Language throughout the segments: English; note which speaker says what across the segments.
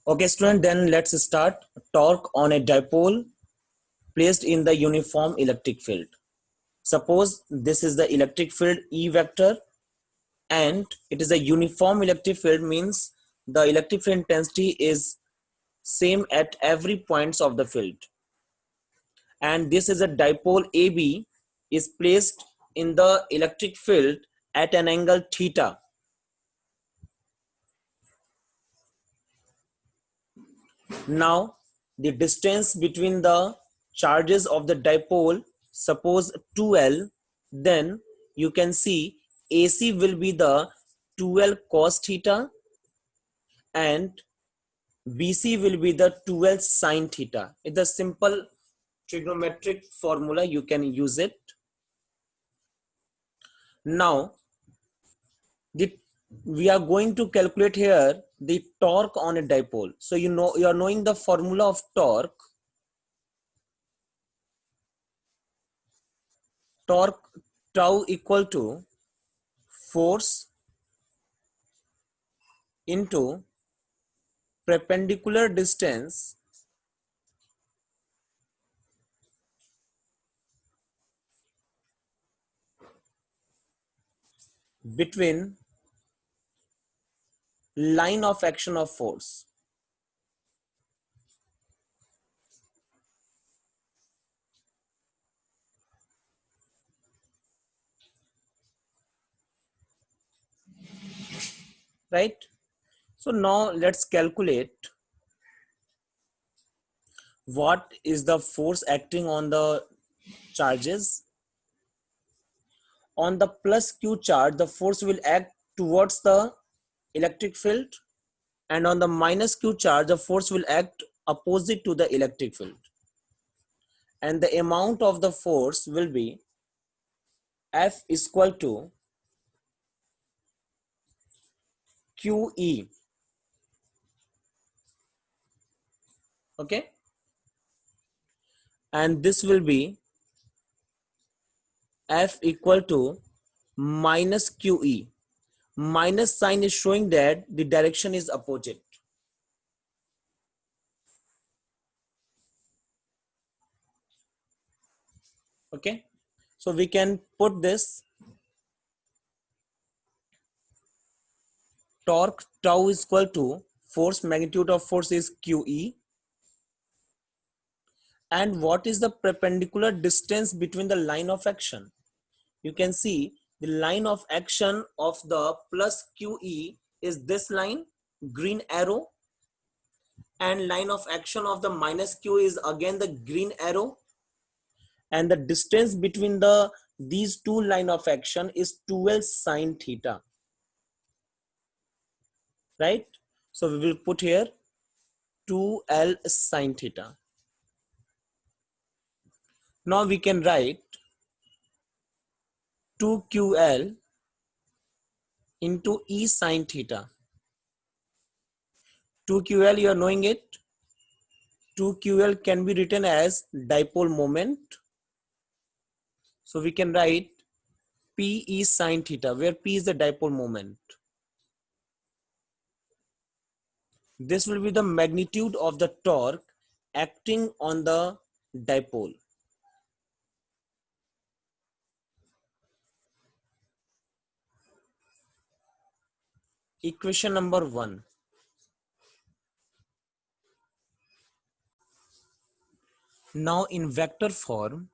Speaker 1: Okay, student, then let's start. Torque on a dipole placed in the uniform electric field. Suppose this is the electric field E vector and it is a uniform electric field, means the electric field intensity is same at every points of the field. And this is a dipole AB is placed in the electric field at an angle theta. Now the distance between the charges of the dipole, suppose 2L, then you can see AC will be the 2L cos theta and BC will be the 2L sin theta. It's a simple trigonometric formula, you can use it. Now we are going to calculate here the torque on a dipole. So you are knowing the formula of torque. Torque tau equal to force into perpendicular distance between line of action of force. Right? So now let's calculate what is the force acting on the charges. On the plus Q charge, the force will act towards the electric field, and on the minus Q charge, the force will act opposite to the electric field. And the amount of the force will be F is equal to QE. Okay? And this will be F equal to minus QE. Minus sign is showing that the direction is opposite. Okay, so we can put this torque tau is equal to force, magnitude of force is QE, and what is the perpendicular distance between the line of action? You can see the line of action of the plus QE is this line, green arrow, and line of action of the minus Q is again the green arrow, and the distance between these two line of action is 2L sin theta. Right? So we will put here 2L sin theta. Now we can write 2QL into E sin theta. 2QL, you are knowing it. 2QL can be written as dipole moment. So we can write PE sin theta, where P is the dipole moment. This will be the magnitude of the torque acting on the dipole. Equation number 1. Now in vector form,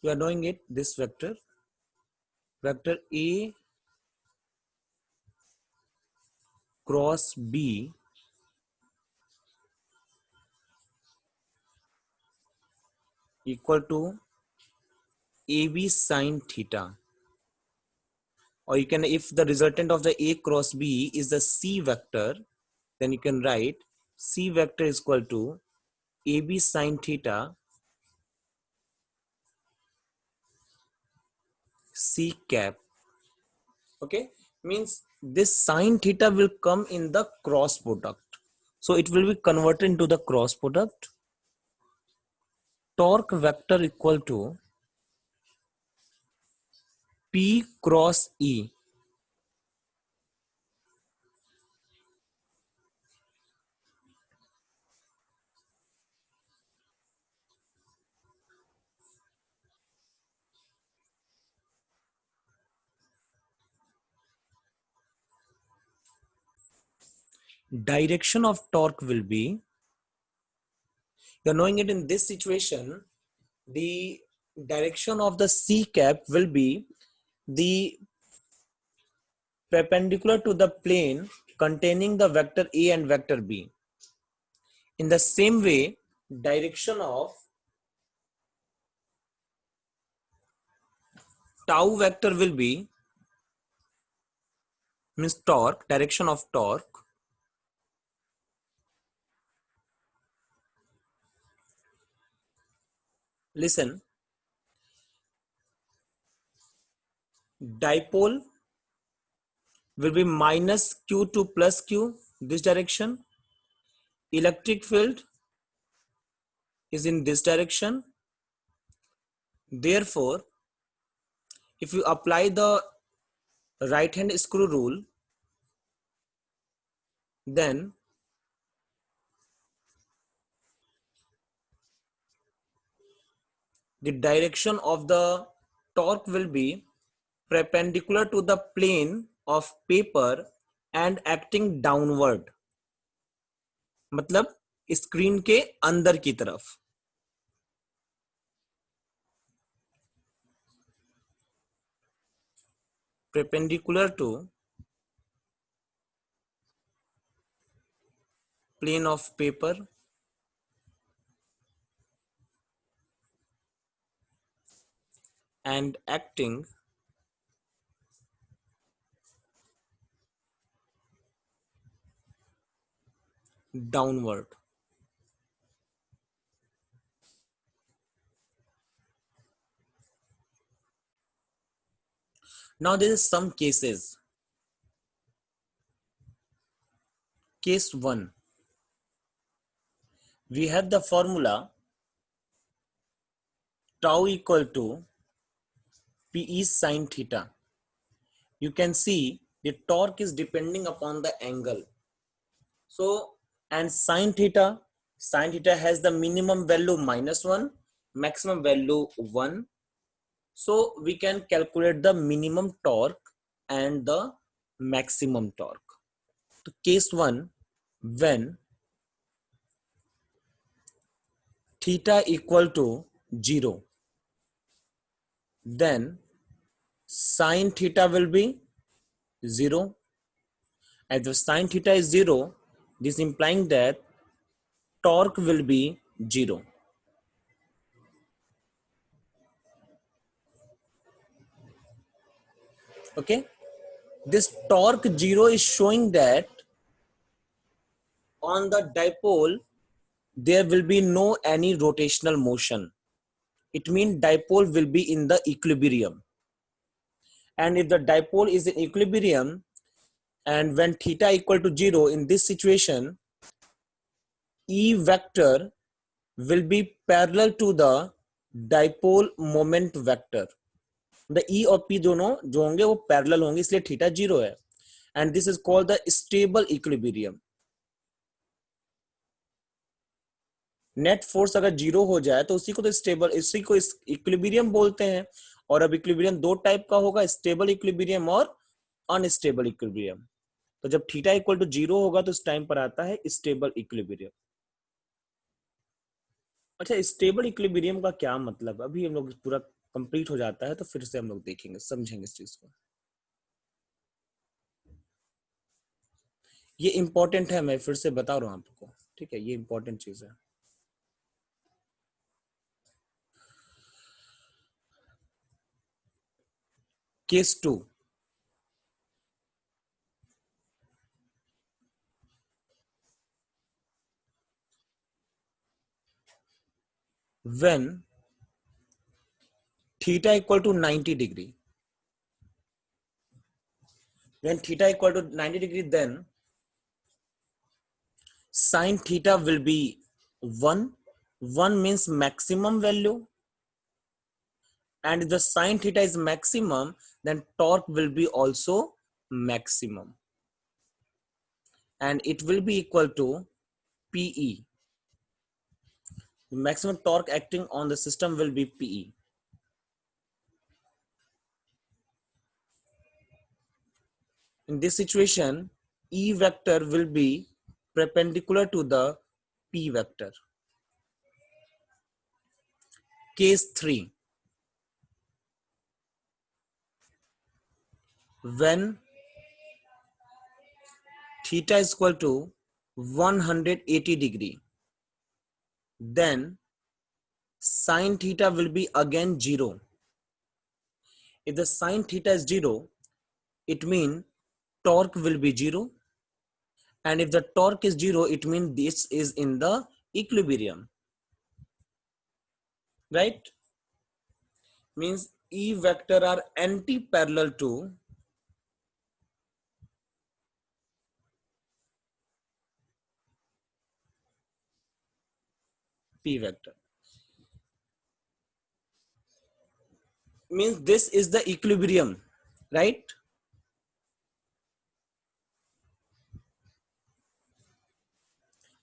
Speaker 1: you are knowing it, this vector A cross B equal to AB sin theta. Or you can, if the resultant of the A cross B is the C vector, then you can write C vector is equal to AB sin theta C cap. Okay, means this sin theta will come in the cross product. So it will be converted into the cross product. Torque vector equal to P cross E. Direction of torque will be, you're knowing it in this situation, the direction of the C cap will be the perpendicular to the plane containing the vector A and vector B. In the same way, direction of tau vector will be, means torque, direction of torque, listen, dipole will be minus q to plus q, this direction. Electric field is in this direction. Therefore, if you apply the right hand screw rule, then the direction of the torque will be perpendicular to the plane of paper and acting downward, मतलब screen के अंदर की तरफ. Perpendicular to plane of paper and acting downward. Now there is some cases. Case 1, we have the formula tau equal to Pe sin theta. You can see the torque is depending upon the angle. So, and sin theta has the minimum value -1, maximum value 1. So we can calculate the minimum torque and the maximum torque. So case 1, when theta equal to 0, then sin theta will be 0. As the sin theta is 0, this implying that torque will be 0. Okay, this torque 0 is showing that on the dipole there will be no any rotational motion. It means dipole will be in the equilibrium. And if the dipole is in equilibrium and when theta equal to 0, in this situation E vector will be parallel to the dipole moment vector. The E और P दोनों जो होंगे वो parallel होंगे, इसलिए theta 0 है. And this is called the stable equilibrium. Net force अगर 0 हो जाए तो उसी को तो स्टेबल, इसी को इक्विलिब्रियम बोलते हैं. और अब इक्विलिब्रियम दो टाइप का होगा, स्टेबल इक्विलिब्रियम और अनस्टेबल इक्विलिब्रियम. तो जब थीटा इक्वल टू 0 होगा तो इस टाइम पर आता है स्टेबल इक्विलिब्रियम. अच्छा, स्टेबल इक्विलिब्रियम का क्या मतलब, अभी हम लोग पूरा कंप्लीट हो जाता है तो फिर से हम लोग देखेंगे, समझेंगे इस चीज को. ये इंपॉर्टेंट है, मैं फिर से बता रहा हूं आपको, ठीक है, ये इंपॉर्टेंट चीज है. Case 2, when theta equal to 90 degree, when theta equal to 90 degree, then sin theta will be 1. 1 means maximum value and if the sine theta is maximum, then torque will be also maximum, and it will be equal to PE. The maximum torque acting on the system will be PE. In this situation, E vector will be perpendicular to the P vector. Case 3. When theta is equal to 180 degree, then sine theta will be again 0. If the sine theta is 0, it means torque will be 0. And if the torque is 0, it means this is in the equilibrium. Right? Means E vector are anti-parallel to P vector. Means this is the equilibrium, right?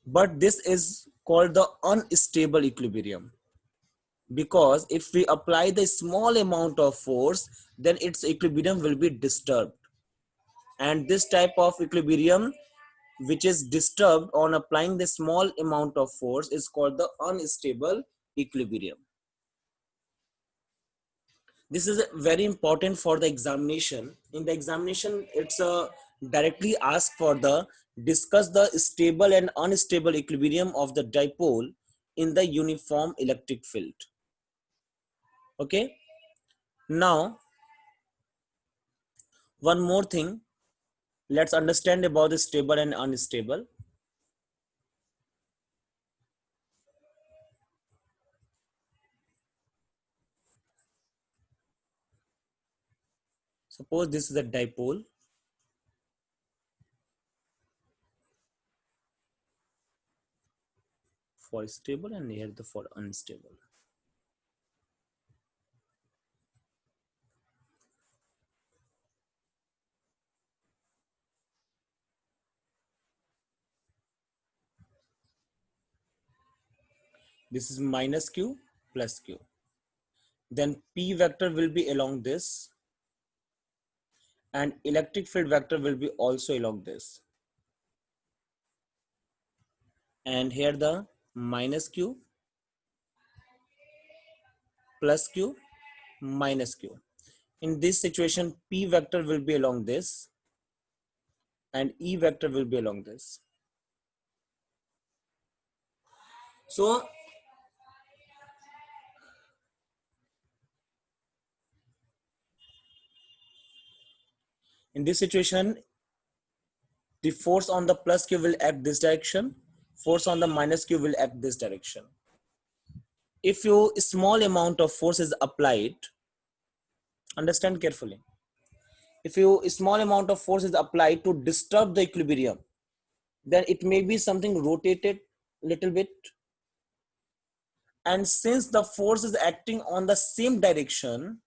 Speaker 1: But this is called the unstable equilibrium, because if we apply the small amount of force, then its equilibrium will be disturbed. And this type of equilibrium which is disturbed on applying the small amount of force is called the unstable equilibrium. This is very important for the examination. In the examination, it's directly asked for the discuss the stable and unstable equilibrium of the dipole in the uniform electric field. Okay. Now, one more thing. Let's understand about the stable and unstable. Suppose this is a dipole. For stable and here the for unstable. This is minus q plus q. Then P vector will be along this, and electric field vector will be also along this. And here the minus q plus q minus q. In this situation, P vector will be along this and E vector will be along this. So in this situation, the force on the plus q will act this direction, force on the minus q will act this direction. If you small amount of force is applied, understand carefully. If you small amount of force is applied to disturb the equilibrium, then it may be something rotated little bit. And since the force is acting on the same direction,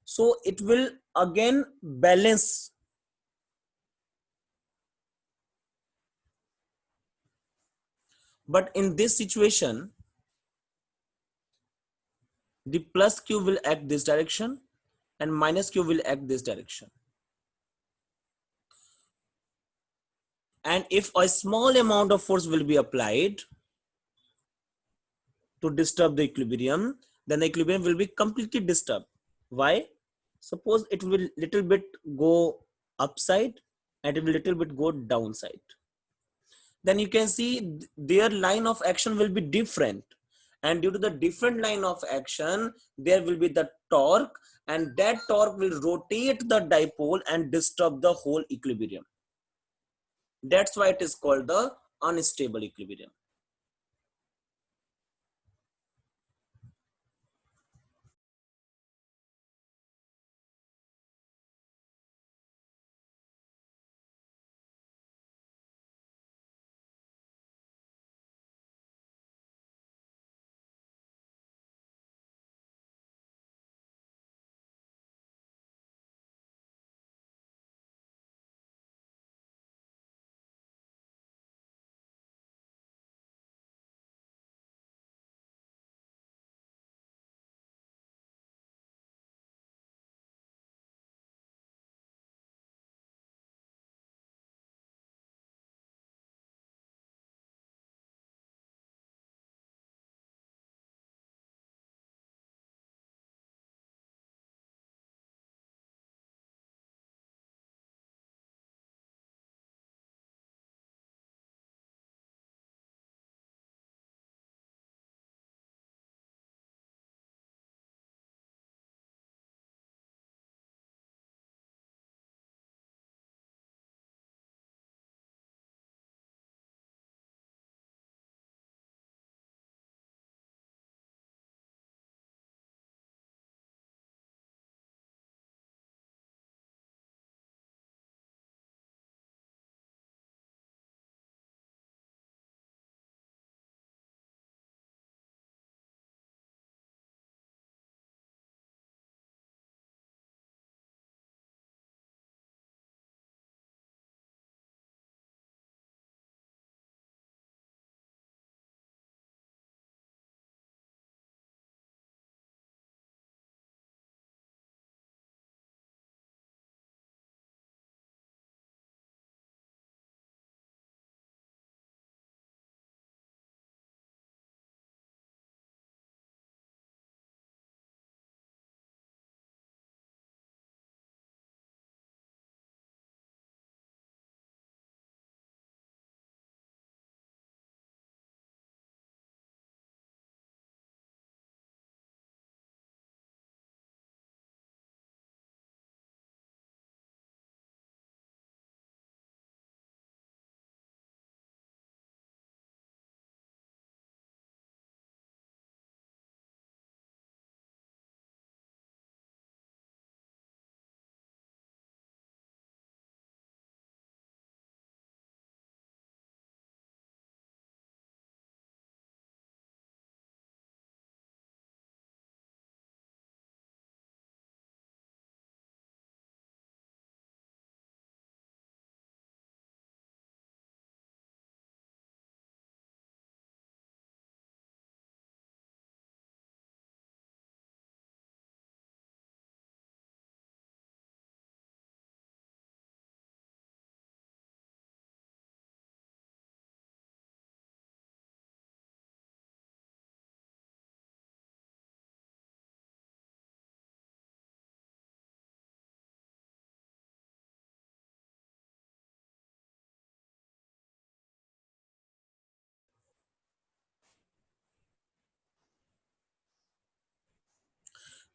Speaker 1: so it will again balance. But in this situation, the plus q will act this direction and minus q will act this direction. And if a small amount of force will be applied to disturb the equilibrium, then the equilibrium will be completely disturbed. Why? Suppose it will little bit go upside and it will little bit go downside. Then you can see their line of action will be different. And due to the different line of action, there will be the torque, and that torque will rotate the dipole and disturb the whole equilibrium. That's why it is called the unstable equilibrium.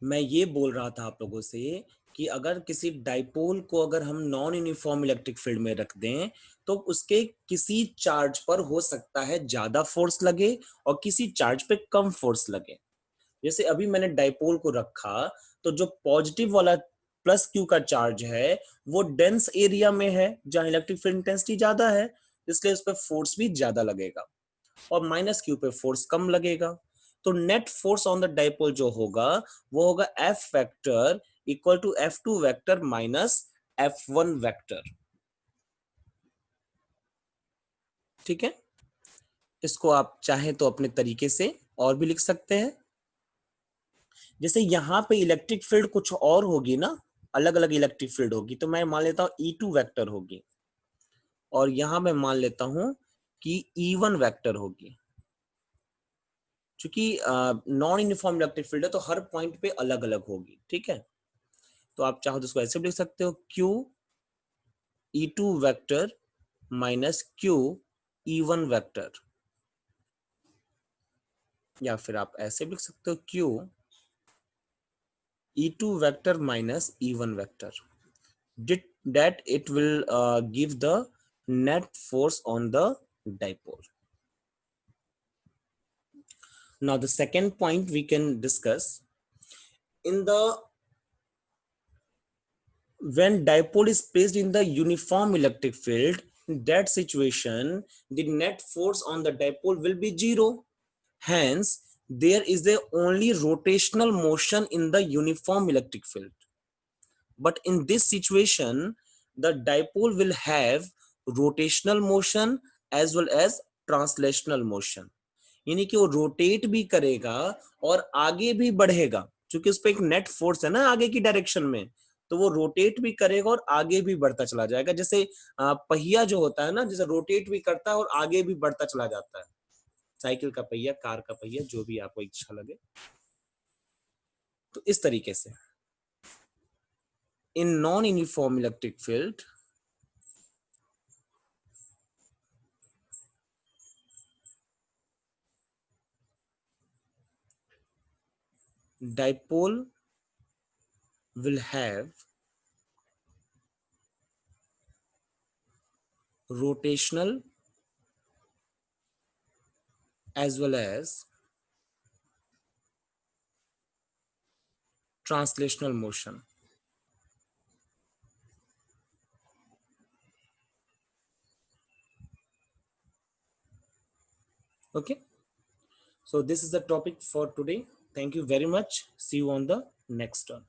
Speaker 1: मैं ये बोल रहा था आप लोगों से कि अगर किसी डाइपोल को अगर हम नॉन यूनिफॉर्म इलेक्ट्रिक फील्ड में रख दें तो उसके किसी चार्ज पर हो सकता है ज्यादा फोर्स लगे और किसी चार्ज पे कम फोर्स लगे। जैसे अभी मैंने डाइपोल को रखा तो जो पॉजिटिव वाला प्लस क्यू का चार्ज है वो डेंस एरिया में है जहां इलेक्ट्रिक फील्ड इंटेंसिटी ज्यादा है, इसलिए उस पर फोर्स भी ज्यादा लगेगा, और माइनस क्यू पे फोर्स कम लगेगा। तो net force on the dipole जो होगा वो होगा F vector equal to F2 vector minus F1 vector. ठीक है, इसको आप चाहें तो अपने तरीके से और भी लिख सकते हैं। जैसे यहाँ पे इलेक्ट्रिक फील्ड कुछ और होगी ना, अलग अलग इलेक्ट्रिक फील्ड होगी, तो मैं मान लेता हूँ E2 वेक्टर होगी, और यहां मैं मान लेता हूं कि E1 वेक्टर होगी। क्योंकि नॉन यूनिफॉर्म इलेक्ट्रिक फील्ड है तो हर पॉइंट पे अलग अलग होगी। ठीक है, तो आप चाहो तो इसको ऐसे भी लिख सकते हो, Q E2 vector minus Q E1 vector, या फिर आप ऐसे भी लिख सकते हो Q E2 vector minus E1 vector, that it will give the net force on the dipole. Now the second point we can discuss, in the when dipole is placed in the uniform electric field, in that situation the net force on the dipole will be zero. Hence there is the only rotational motion in the uniform electric field. But in this situation the dipole will have rotational motion as well as translational motion, यानी कि वो rotate भी करेगा और आगे भी बढ़ेगा, क्योंकि उस पर एक नेट फोर्स है ना आगे की डायरेक्शन में, तो वो रोटेट भी करेगा और आगे भी बढ़ता चला जाएगा। जैसे पहिया जो होता है ना, जैसे रोटेट भी करता है और आगे भी बढ़ता चला जाता है, साइकिल का पहिया, कार का पहिया, जो भी आपको इच्छा लगे। तो इस तरीके से in non uniform electric field dipole will have rotational as well as translational motion. Okay, so this is the topic for today. Thank you very much. See you on the next one.